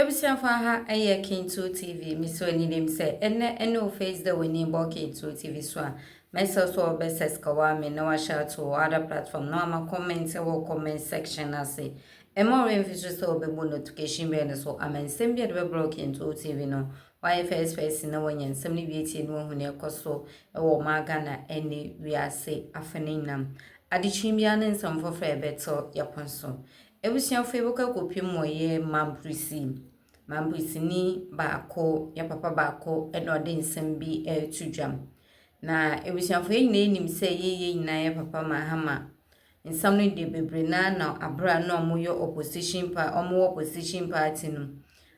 Ebusian for her a King2 TV, Miss Winnie say, and no face the winning King2 TV swan. Myself so best as Kawami, no share to other platform, no my comments or comment section. I say, and more emphasis so be notification be so I'm in same be the broken to TV no. Why first face no one and 70 no when you so a war magana any we are say afternoon. Adichimbian and some for fair better yapon so. Ebusian favoka kopi moye Mamprusi ni baako ya papa baako eno de nsem bi tudwam na ebusian fo yin nim se ye nyina ya papa mahama nsam no de bebre na abra na omoyo opposition party no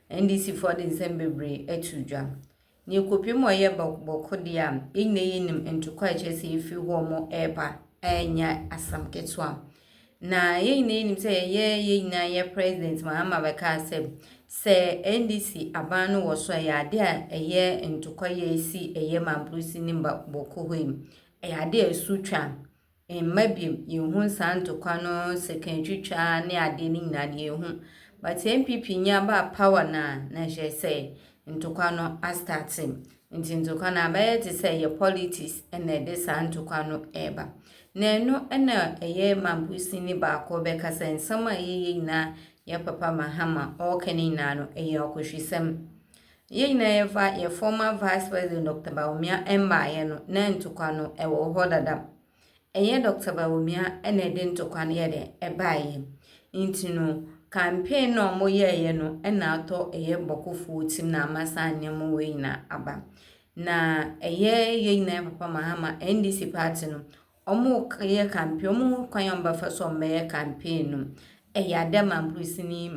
NDC for de nsem bebre tudwam ni kopi moye boko dia yin nim entukwa chese ifi ho mo eba enya asam ketwa na yin nim se ye nyina ya president mahama beka se NDC abanu wo so ya de eye ntokoye si eye Mamprusi ni Boku hoim ya de asutwa mmabiem yehu santokwa no sekantwitwa ne ade ni nyina de yehu but MPP nya ba power na je say ntokwa no astarting ntokwa na ba te say ye politics ene de santokwa no eba na no ena eye Mamprusi ni baako be kasa nsama ye na ya papa mahama okani nano okohwisem ye na ye former vice president Dr. Baumia emba ye no na ntokwa no ewo hodada eye Dr. Baumia ene de ntokwa no ye de ebaye intino campaign no mo ye no ena ato eye bokufu tim na amasanye mo we na aba na ye na papa mahama NDC party no omo ye campaign omo kwanyamba fa so me campaign no eya de Mamprusi ni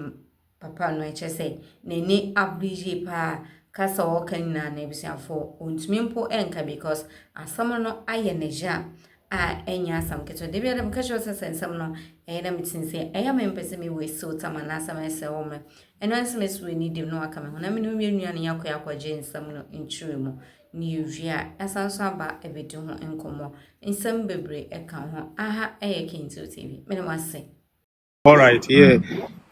papa no echese neni abrije pa kasa wokan na ebusiafo ontumi mpo enka because asam no aye neja a enya asam keto de bia dem ka sho sensam no na mitinse eya mempese me we so tamana asam ese wo me eno asam ese we ni dem no aka me ho na me no mi nua ne yakwa nsam no ntwere mu ni wia asanso aba ebedu ho enkomo nsam bebre eka ho aha eye King2 TV me no wase. All right, yeah.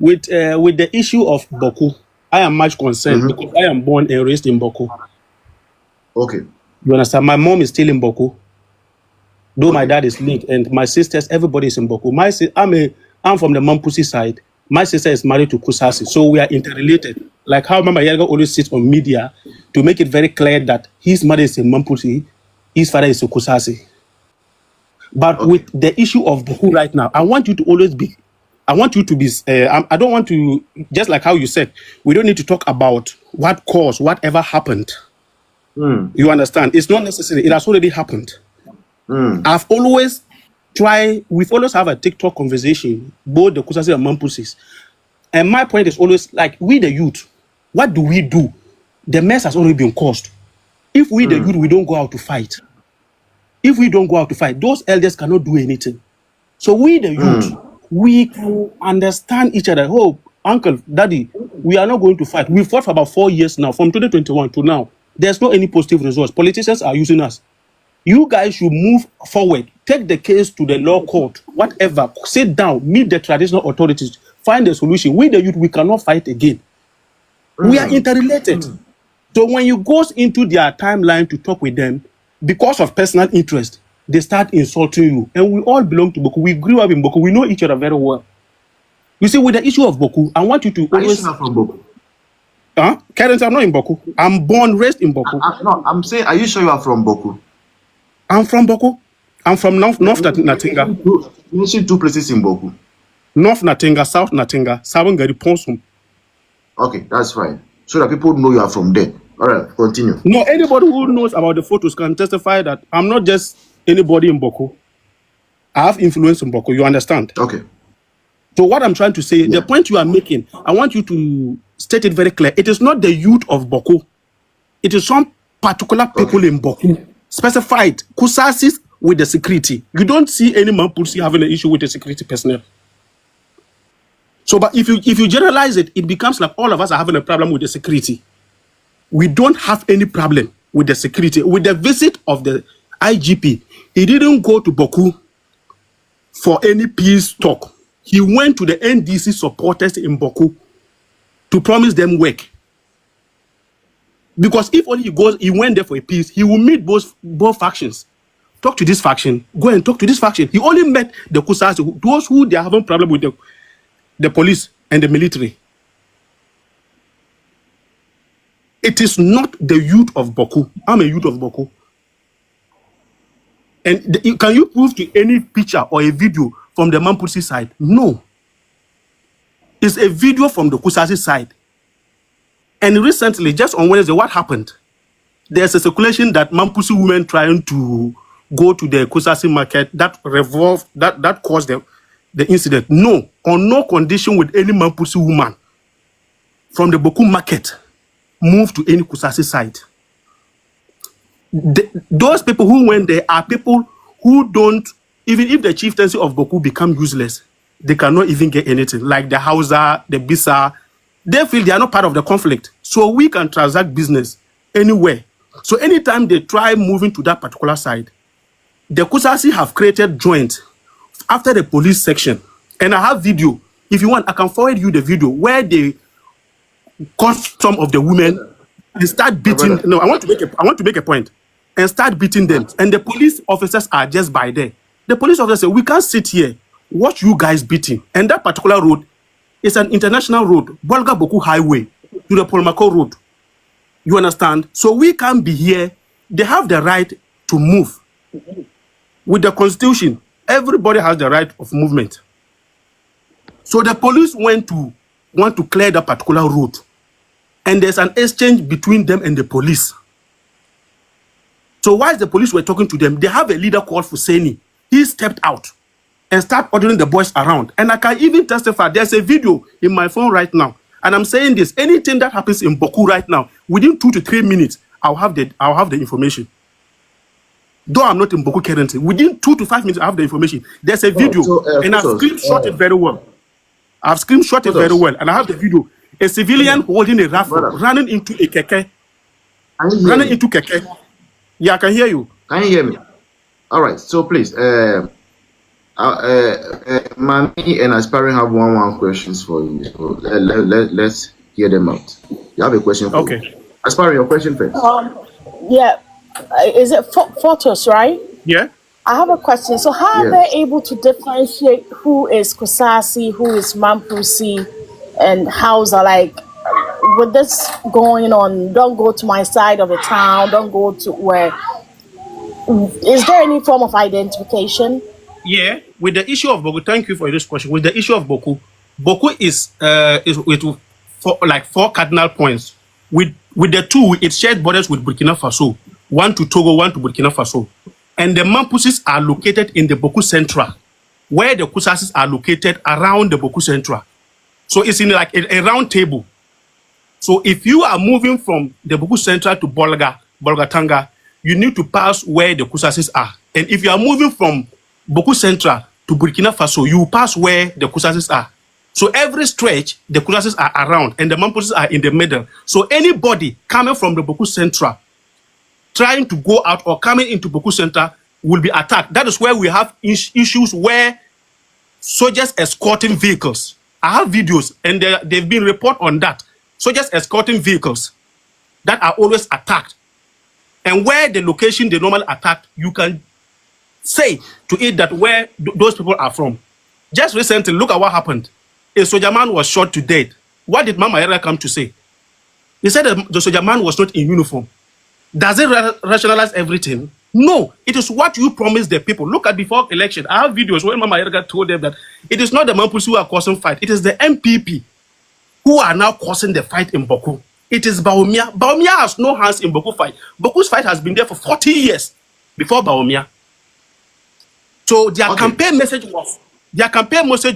With the issue of Boku, I am much concerned because I am born and raised in Boku. Okay. You understand? My mom is still in Boku, though my dad is linked, and my sisters, everybody is in Boku. I'm from the Mamprusi side. My sister is married to Kusasi, so we are interrelated. Like how Mama Ayariga always sits on media to make it very clear that his mother is in Mamprusi, his father is a Kusasi. But with the issue of Boku right now, I want you to always be. I want you to be, I don't want to, just like how you said, we don't need to talk about what caused, whatever happened. You understand? It's not necessary. It has already happened. I've always tried, we've always have a TikTok conversation, both the Kusasi and Mamprusis. And my point is always like, we the youth, what do we do? The mess has already been caused. If we the youth, we don't go out to fight. If we don't go out to fight, those elders cannot do anything. So we the youth, we can understand each other. Oh, uncle, daddy, we are not going to fight. We fought for about 4 years now, from 2021 to now. There's no any positive results. Politicians are using us. You guys should move forward. Take the case to the law court, whatever. Sit down, meet the traditional authorities, find a solution. We the youth, we cannot fight again. We are interrelated. So when you go into their timeline to talk with them, because of personal interest, they start insulting you. And we all belong to Boku. We grew up in Boku. We know each other very well. You see, with the issue of Boku, I want you to always... Are you sure from Boku? Karen, I'm not in Boku. I'm born, raised in Boku. No, I'm saying, are you sure you are from Boku? I'm from Boku. I'm from North Natinga. Mention 2 places in Boku. North Natinga, South Natinga, Sabangari, Ponsum. Okay, that's fine. So that people know you are from there. All right, continue. No, anybody who knows about the photos can testify that I'm not just anybody in Boku. I have influence in Boku, you understand? Okay. So what I'm trying to say, the point you are making, I want you to state it very clear. It is not the youth of Boku. It is some particular people in Boku. Specified, Kusasis with the security. You don't see any Mamprusi having an issue with the security personnel. So, but if you generalize it, it becomes like all of us are having a problem with the security. We don't have any problem with the security. With the visit of the IGP, he didn't go to Boku for any peace talk. He went to the NDC supporters in Boku to promise them work. Because if only he went there for a peace, he will meet both factions. Talk to this faction, go and talk to this faction. He only met the Kusasi, those who they are having problem with the police and the military. It is not the youth of Boku. I'm a youth of Boku. And can you prove to any picture or a video from the Mamprusi side? No. It's a video from the Kusasi side. And recently, just on Wednesday, what happened? There's a circulation that Mamprusi women trying to go to the Kusasi market that caused the incident. No, on no condition with any Mamprusi woman from the Boku market move to any Kusasi side. Those people who went there are people who don't, even if the chieftaincy of Boku become useless, they cannot even get anything. Like the Hausa, the Bisa, they feel they are not part of the conflict. So we can transact business anywhere. So anytime they try moving to that particular side, the Kusasi have created joint after the police section. And I have video. If you want, I can forward you the video where they caught some of the women and start beating. No, I want to make a point. And start beating them. And the police officers are just by there. The police officers say, we can't sit here, watch you guys beating. And that particular road is an international road, Bolga Boku Highway, to the Polmako Road. You understand? So we can't be here. They have the right to move. With the constitution, everybody has the right of movement. So the police want to clear that particular road. And there's an exchange between them and the police. So while the police were talking to them, they have a leader called Fuseni. He stepped out and started ordering the boys around. And I can even testify, there's a video in my phone right now. And I'm saying this, anything that happens in Boku right now, within 2 to 3 minutes, I'll have the information. Though I'm not in Boku currently, within 2 to 5 minutes, I have the information. There's a video, and I've screenshot it very well. I've screenshot it very well, and I have the video. A civilian holding a rifle, running into a keke. Running into keke. Yeah, I can hear you. Can you hear me? All right, so please, Mami and Aspiring have one questions for you. So let's hear them out. You have a question for me? Aspiring, your question first. Yeah. Is it photos, right? Yeah. I have a question. So how are they able to differentiate who is Kusasi, who is Mamprusi, and Hausa? Like, with this going on, don't go to my side of the town, don't go to where. Is there any form of identification? Yeah, with the issue of Boku, thank you for this question. With the issue of Boku, Boku is with like 4 cardinal points. With the 2, it shared borders with Burkina Faso. 1 to Togo, 1 to Burkina Faso. And the Mampusis are located in the Boku Central, where the Kusasis are located around the Boku Central. So it's in like a round table. So if you are moving from the Boku Central to Bolgatanga, you need to pass where the Kusasis are. And if you are moving from Boku Central to Burkina Faso, you pass where the Kusasis are. So every stretch, the Kusasis are around and the Mampusis are in the middle. So anybody coming from the Boku Central, trying to go out or coming into Boku Center will be attacked. That is where we have issues where soldiers escorting vehicles. I have videos and they've been report on that. Soldiers escorting vehicles that are always attacked. And where the location they normally attack, you can say to it that where those people are from. Just recently, look at what happened. A soldier man was shot to death. What did Mama Ayariga come to say? He said that the soldier man was not in uniform. Does it rationalize everything? No, it is what you promised the people. Look at before election. I have videos where Mama Ayariga told them that it is not the Mamprusi who are causing fight. It is the MPP who are now causing the fight in Boku. It is Baumia. Baumia has no hands in Boku fight. Boku's fight has been there for 40 years before Baumia. So their campaign message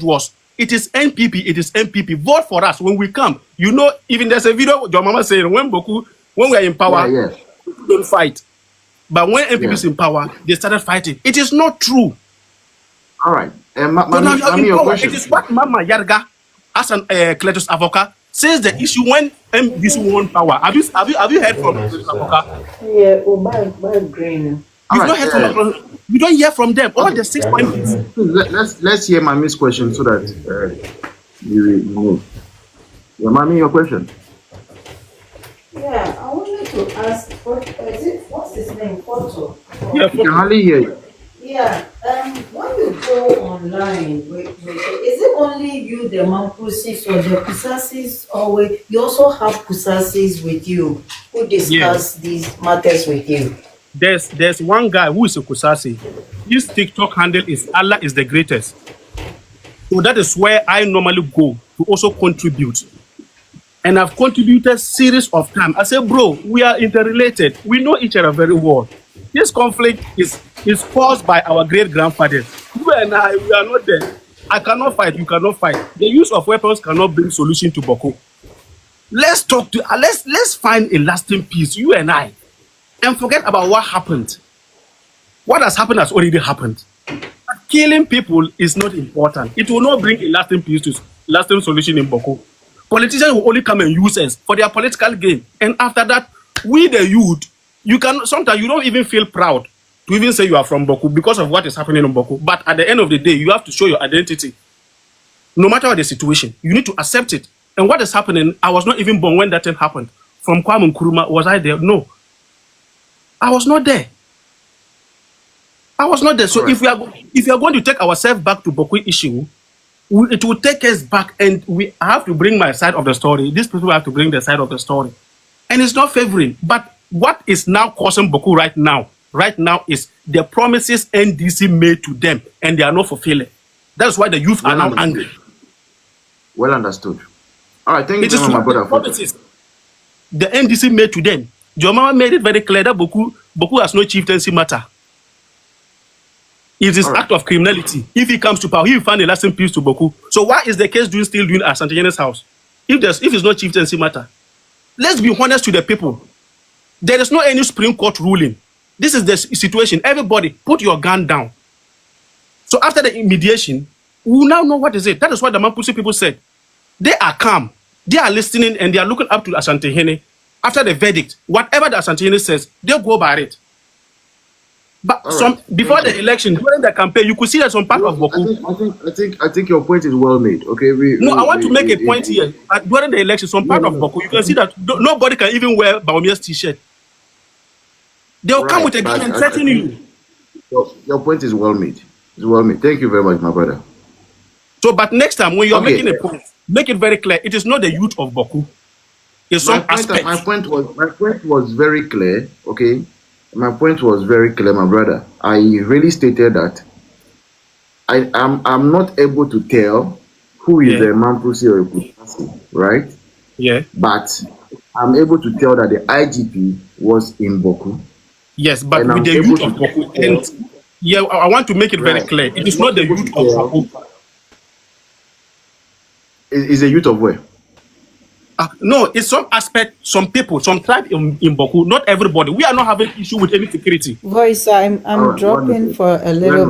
was, it is NPP, it is MPP. Vote for us when we come. You know, even there's a video your mama saying when we are in power, we don't fight. But when MPP is in power, they started fighting. It is not true. All right. Your question. It is what Mama Ayariga, as an Cletus advocate, says the issue when MPC won power. Have you heard from Cletus advocate? Yeah, my brain. You don't hear from them. All the 6 points. Let's hear Mami's question so that you move. Yeah, mommy, your question. Yeah, I wanted to ask, what's his name? Photo. Yeah, I can hardly hear you. Yeah, when you go online, is it only you, the Mamprusis, or the Kusasis, or you also have Kusasis with you who discuss these matters with you? There's one guy who is a Kusasi. His TikTok handle is Allah is the greatest. So that is where I normally go to also contribute. And I've contributed series of time. I say, bro, we are interrelated. We know each other very well. This conflict is caused by our great-grandfathers. You and I, we are not there. I cannot fight, you cannot fight. The use of weapons cannot bring solution to Boku. Let's talk to, let's find a lasting peace, you and I, and forget about what happened. What has happened has already happened. Killing people is not important. It will not bring a lasting peace to lasting solution in Boku. Politicians will only come and use us for their political gain. And after that, we the youth, sometimes you don't even feel proud to even say you are from Boku because of what is happening in Boku. But at the end of the day, you have to show your identity. No matter what the situation, you need to accept it. And what is happening, I was not even born when that thing happened. From Kwame Nkrumah, was I there? No. I was not there. I was not there. So right. if we are going to take ourselves back to Boku issue, it will take us back, and we have to bring my side of the story. These people have to bring their side of the story. And it's not favoring. But what is now causing Boku right now is the promises NDC made to them, and they are not fulfilling. That's why the youth are now angry. Well understood. All right, thank you, my brother. Promises the NDC made to them. Jomama made it very clear that Boku has no chieftaincy matter. It is act of criminality. If he comes to power, he will find a lasting peace to Boku. So why is the case still doing at Santiane's house? If it's not chieftaincy matter, let's be honest to the people. There is no any Supreme Court ruling. This is the situation. Everybody, put your gun down. So after the mediation, we will now know what is it. That is what the Mamprusi people said. They are calm. They are listening, and they are looking up to Asantehene. After the verdict, whatever the Asantehene says, they'll go by it. But before the election, during the campaign, you could see that some part of Boku. I think your point is well made. Okay. I want to make a point here. During the election, some part of Boku, you can see that nobody can even wear Baumia's t-shirt. They'll come with a gun and threaten you. Your point is well made. It's well made. Thank you very much, my brother. So, but next time when you're making a point, make it very clear. It is not the youth of Boku. It's some aspect. My point was very clear. Okay. My point was very clear, my brother. I really stated that I'm not able to tell who is the Mamprusi or a Kusasi, right? Yeah. But I'm able to tell that the IGP was in Boku. Yes, but with the youth of Boku. And yeah, I want to make it very clear. It is not the youth of Boku. Is the youth of where? No, it's some aspect, some people, some tribe in Boku. Not everybody. We are not having issue with any security. Voice, I'm dropping for a little.